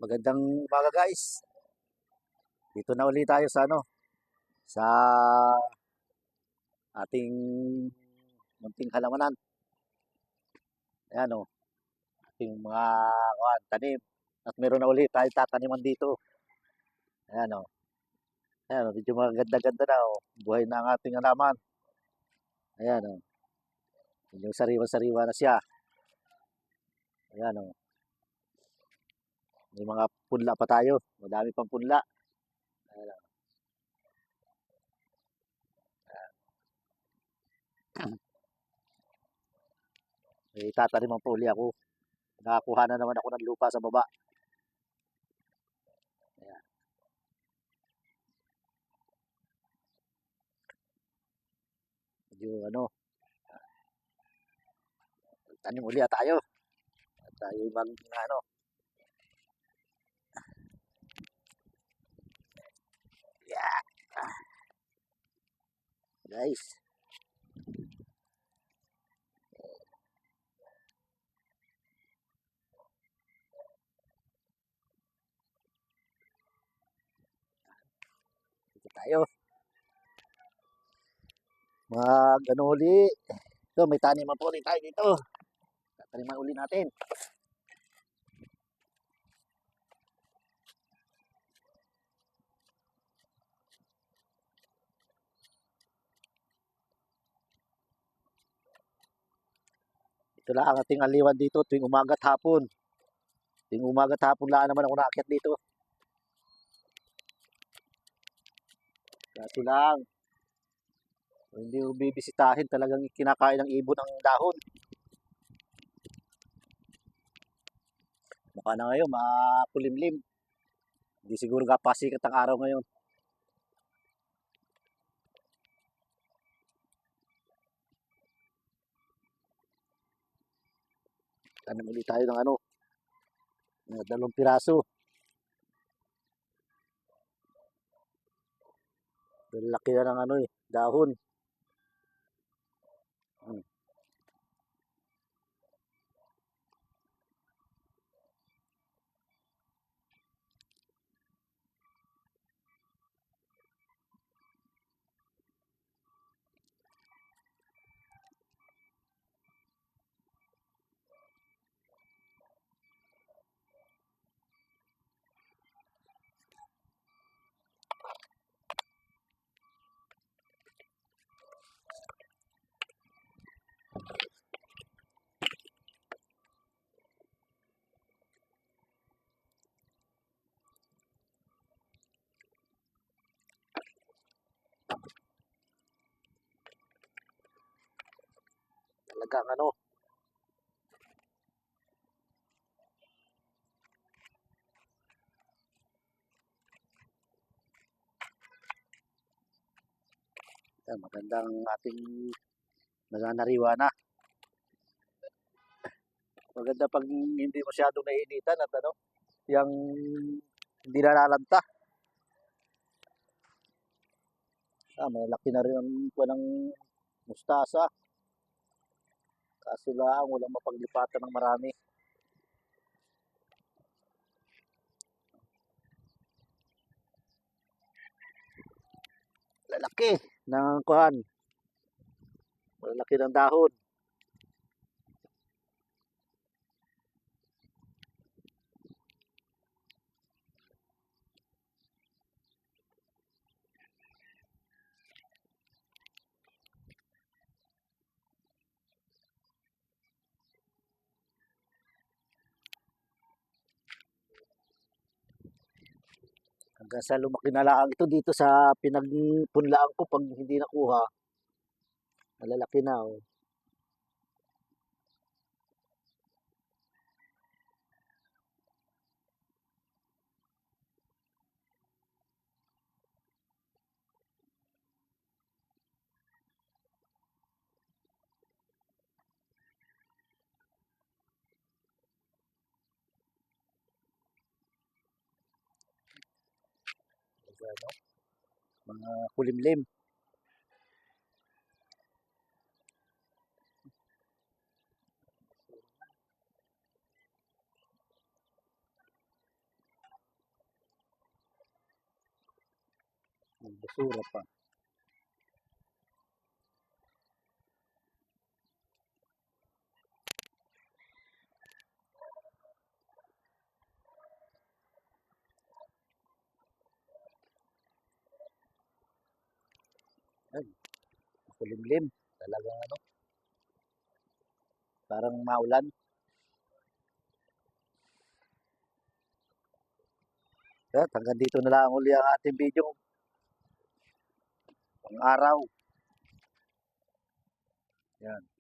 Magandang umaga guys. Dito na uli tayo sa sa ating munting halamanan. Ayan ating mga tanim. At meron na uli tayo tataniman dito. Ayan medyo maganda-ganda na Buhay na ang ating halaman. Ayan medyo sariwa-sariwa na siya. Ayan May mga punla pa tayo. Madami pang punla. Ayan May tataniman pa uli ako. Nakakuha na naman ako ng lupa sa baba. Ayan. Medyo tanim uli tayo. At tayo yeah. Guys. Dito tayo. Uli. Ito, may taniman po ulit tayo dito. Tataniman uli natin. Ito lang ang ating aliwan dito tuwing umaga at hapon. Tuwing umaga at hapon lang naman ako naakyat dito. Kaso lang, hindi mo bibisitahin, talagang kinakain ng ibon ang dahon. Mukha na ngayon, makulimlim. Hindi siguro kapasikat ang araw ngayon. Tanim ulit tayo ng 2 piraso. Laki na ng dahon. Talagang magandang ating nananariwa na. Maganda pag hindi masyadong naiinitan at yung hindi nalalanta. Malaki na rin ang ng mustasa. Kaso lang, walang mapaglipatan ng marami. Lalaki ng kuhan. Malaki ng dahon. Hanggang sa lumaki na lang ito dito sa pinagpunlaan ko pag hindi nakuha. Malalaki na mga kulimlim. Basura pa. Ay, kulimlim. Talagang ano, parang maulan. At hanggang dito na lang uli ang ating video pang araw. Yan.